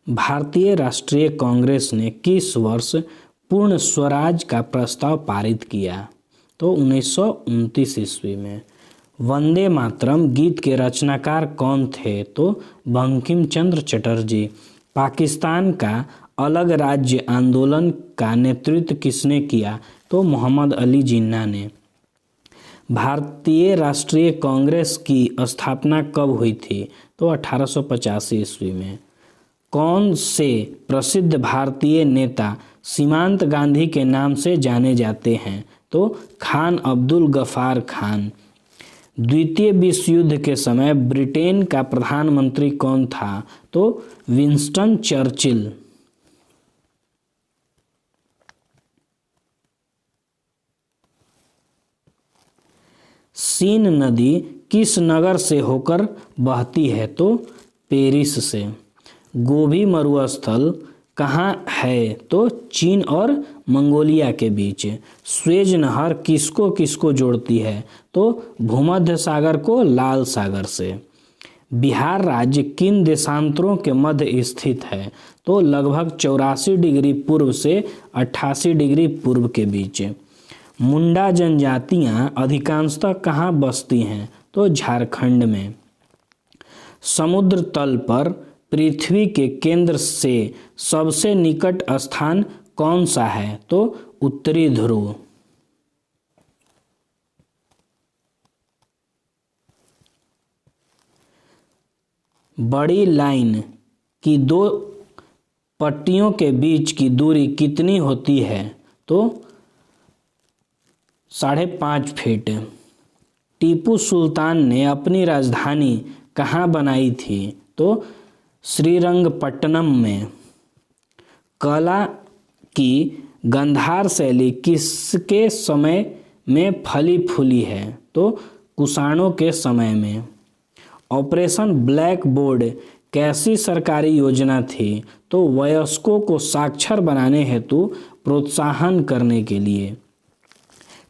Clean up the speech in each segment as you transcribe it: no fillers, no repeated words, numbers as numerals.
भारतीय राष्ट्रीय कांग्रेस ने किस वर्ष पूर्ण स्वराज का प्रस्ताव पारित किया? तो 1929 ईस्वी में। वंदे मातरम गीत के रचनाकार कौन थे? तो बंकिम चंद्र चटर्जी। पाकिस्तान का अलग राज्य आंदोलन का नेतृत्व किसने किया? तो मोहम्मद अली जिन्ना ने। भारतीय राष्ट्रीय कांग्रेस की स्थापना कब हुई थी? तो 1885 ईस्वी में। कौन से प्रसिद्ध भारतीय नेता सीमांत गांधी के नाम से जाने जाते हैं? तो खान अब्दुल गफार खान। द्वितीय विश्व युद्ध के समय ब्रिटेन का प्रधानमंत्री कौन था? तो विंस्टन चर्चिल। सीन नदी किस नगर से होकर बहती है? तो पेरिस से। गोबी मरुस्थल कहाँ है? तो चीन और मंगोलिया के बीच। स्वेज नहर किसको किसको जोड़ती है? तो भूमध्य सागर को लाल सागर से। बिहार राज्य किन देशांतरों के मध्य स्थित है? तो लगभग 84 डिग्री पूर्व से 88 डिग्री पूर्व के बीच। मुंडा जनजातियां अधिकांशतः कहाँ बसती हैं? तो झारखंड में। समुद्र तल पर पृथ्वी के केंद्र से सबसे निकट स्थान कौन सा है? तो उत्तरी ध्रुव। बड़ी लाइन की दो पट्टियों के बीच की दूरी कितनी होती है? तो 5.5 फीट। टीपू सुल्तान ने अपनी राजधानी कहाँ बनाई थी? तो श्रीरंगपट्टनम में। कला की गांधार शैली किसके समय में फली फूली है? तो कुषाणों के समय में। ऑपरेशन ब्लैक बोर्ड कैसी सरकारी योजना थी? तो वयस्कों को साक्षर बनाने हेतु प्रोत्साहन करने के लिए।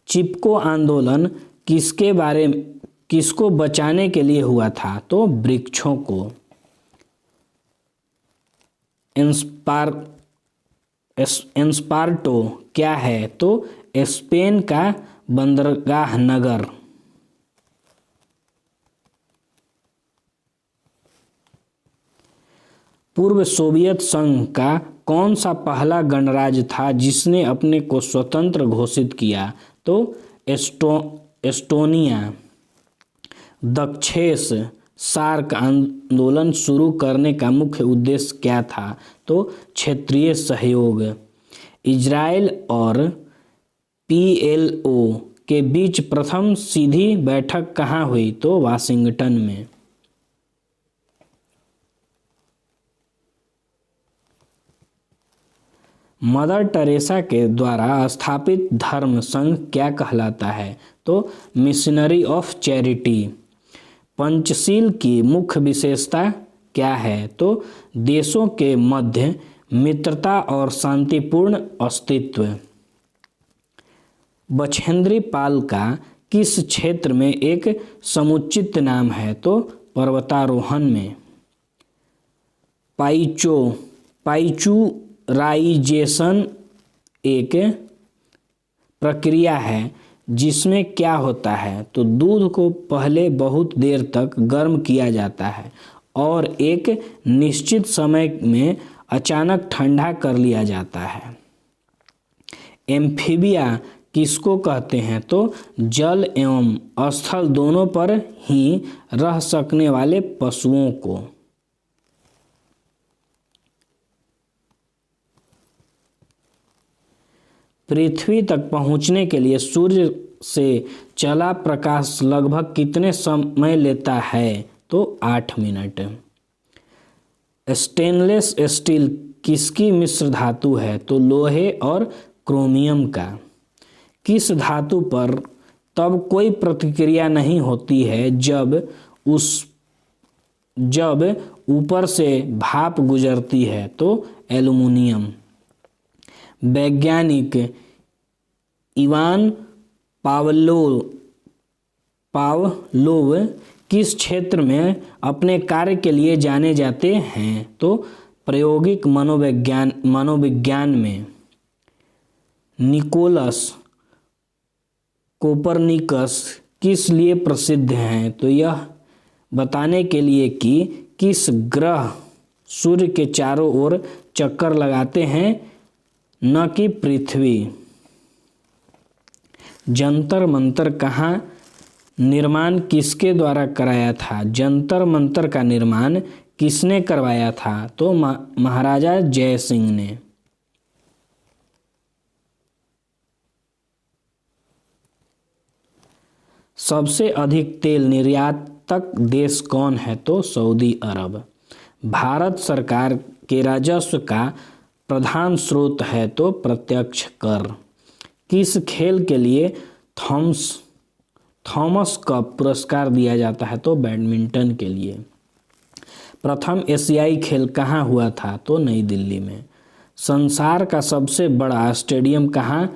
चिपको आंदोलन किसको बचाने के लिए हुआ था? तो वृक्षों को। एस्पार्टो क्या है? तो स्पेन का बंदरगाह नगर। पूर्व सोवियत संघ का कौन सा पहला गणराज्य था जिसने अपने को स्वतंत्र घोषित किया? तो एस्टोनिया। दक्षेस सार्क आंदोलन शुरू करने का मुख्य उद्देश्य क्या था? तो क्षेत्रीय सहयोग। इजराइल और PLO के बीच प्रथम सीधी बैठक कहाँ हुई? तो वाशिंगटन में। मदर टेरेसा के द्वारा स्थापित धर्म संघ क्या कहलाता है? तो मिशनरी ऑफ चैरिटी। पंचशील की मुख्य विशेषता क्या है? तो देशों के मध्य मित्रता और शांतिपूर्ण अस्तित्व। बछेंद्री पाल का किस क्षेत्र में एक समुचित नाम है? तो पर्वतारोहण में। पाश्चुराइजेशन एक प्रक्रिया है जिसमें क्या होता है? तो दूध को पहले बहुत देर तक गर्म किया जाता है और एक निश्चित समय में अचानक ठंडा कर लिया जाता है। एम्फीबिया किसको कहते हैं? तो जल एवं स्थल दोनों पर ही रह सकने वाले पशुओं को। पृथ्वी तक पहुंचने के लिए सूर्य से चला प्रकाश लगभग कितने समय लेता है? तो 8 मिनट। स्टेनलेस स्टील किसकी मिश्र धातु है? तो लोहे और क्रोमियम का। किस धातु पर तब कोई प्रतिक्रिया नहीं होती है जब ऊपर से भाप गुजरती है? तो एल्युमिनियम। वैज्ञानिक इवान पावलोव किस क्षेत्र में अपने कार्य के लिए जाने जाते हैं? तो प्रायोगिक मनोविज्ञान में निकोलस कोपरनिकस किस लिए प्रसिद्ध हैं? तो यह बताने के लिए कि किस ग्रह सूर्य के चारों ओर चक्कर लगाते हैं, न कि पृथ्वी। जंतर मंतर कहाँ निर्माण किसके द्वारा कराया था? जंतर मंतर का निर्माण किसने करवाया था? तो महाराजा जय सिंह ने। सबसे अधिक तेल निर्यातक देश कौन है? तो सऊदी अरब। भारत सरकार के राजस्व का प्रधान स्रोत है? तो प्रत्यक्ष कर। किस खेल के लिए थॉमस कप पुरस्कार दिया जाता है? तो बैडमिंटन के लिए। प्रथम एशियाई खेल कहाँ हुआ था? तो नई दिल्ली में। संसार का सबसे बड़ा स्टेडियम कहाँ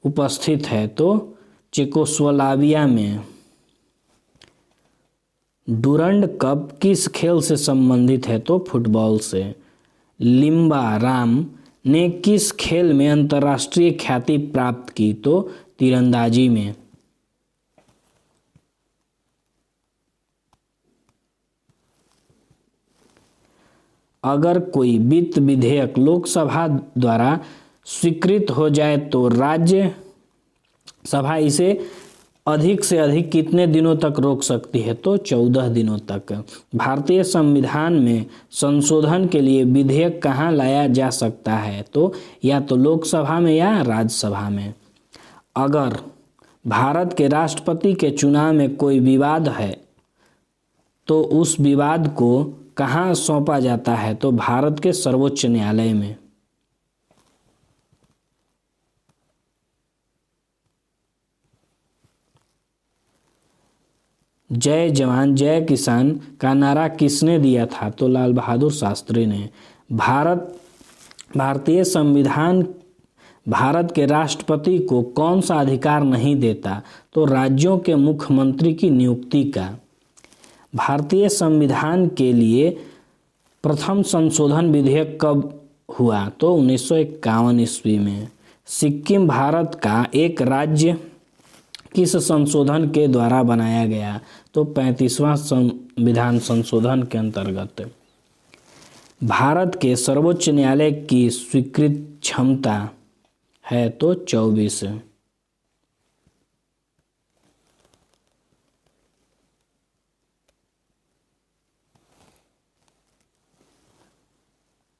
उपस्थित है? तो चेकोस्लोवाकिया में। डुरंड कप किस खेल से संबंधित है? तो फुटबॉल से। लिम्बा राम ने किस खेल में अंतर्राष्ट्रीय ख्याति प्राप्त की? तो तीरंदाजी में। अगर कोई वित्त विधेयक लोकसभा द्वारा स्वीकृत हो जाए तो राज्य सभा इसे अधिक से अधिक कितने दिनों तक रोक सकती है? तो 14 दिनों तक। भारतीय संविधान में संशोधन के लिए विधेयक कहाँ लाया जा सकता है? तो या तो लोकसभा में या राज्यसभा में। अगर भारत के राष्ट्रपति के चुनाव में कोई विवाद है तो उस विवाद को कहाँ सौंपा जाता है? तो भारत के सर्वोच्च न्यायालय में। जय जवान जय किसान का नारा किसने दिया था? तो लाल बहादुर शास्त्री ने। भारतीय संविधान भारत के राष्ट्रपति को कौन सा अधिकार नहीं देता? तो राज्यों के मुख्यमंत्री की नियुक्ति का। भारतीय संविधान के लिए प्रथम संशोधन विधेयक कब हुआ? तो 1951 ईस्वी में। सिक्किम भारत का एक राज्य किस संशोधन के द्वारा बनाया गया? तो 35वां संविधान संशोधन के अंतर्गत। भारत के सर्वोच्च न्यायालय की स्वीकृत क्षमता है? तो 24।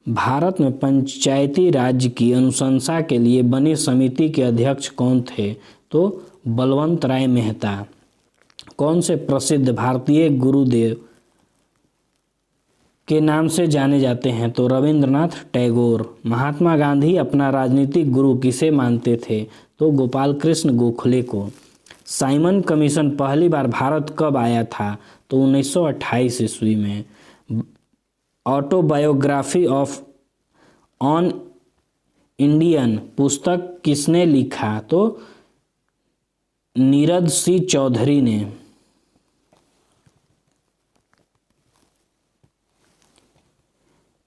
भारत में पंचायती राज की अनुशंसा के लिए बनी समिति के अध्यक्ष कौन थे? तो बलवंत राय मेहता। कौन से प्रसिद्ध भारतीय गुरुदेव के नाम से जाने जाते हैं? तो रविंद्रनाथ टैगोर। महात्मा गांधी अपना राजनीतिक गुरु किसे मानते थे? तो गोपाल कृष्ण गोखले को। साइमन कमीशन पहली बार भारत कब आया था? तो 1928 ईस्वी में। ऑटोबायोग्राफी ऑन इंडियन पुस्तक किसने लिखा? तो नीरद सी चौधरी ने।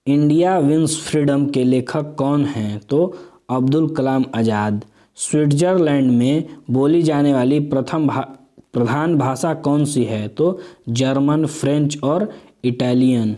इंडिया विंस फ्रीडम के लेखक कौन हैं? तो अब्दुल कलाम आज़ाद। स्विट्जरलैंड में बोली जाने वाली प्रधान भाषा कौन सी है? तो जर्मन, फ्रेंच और इटालियन।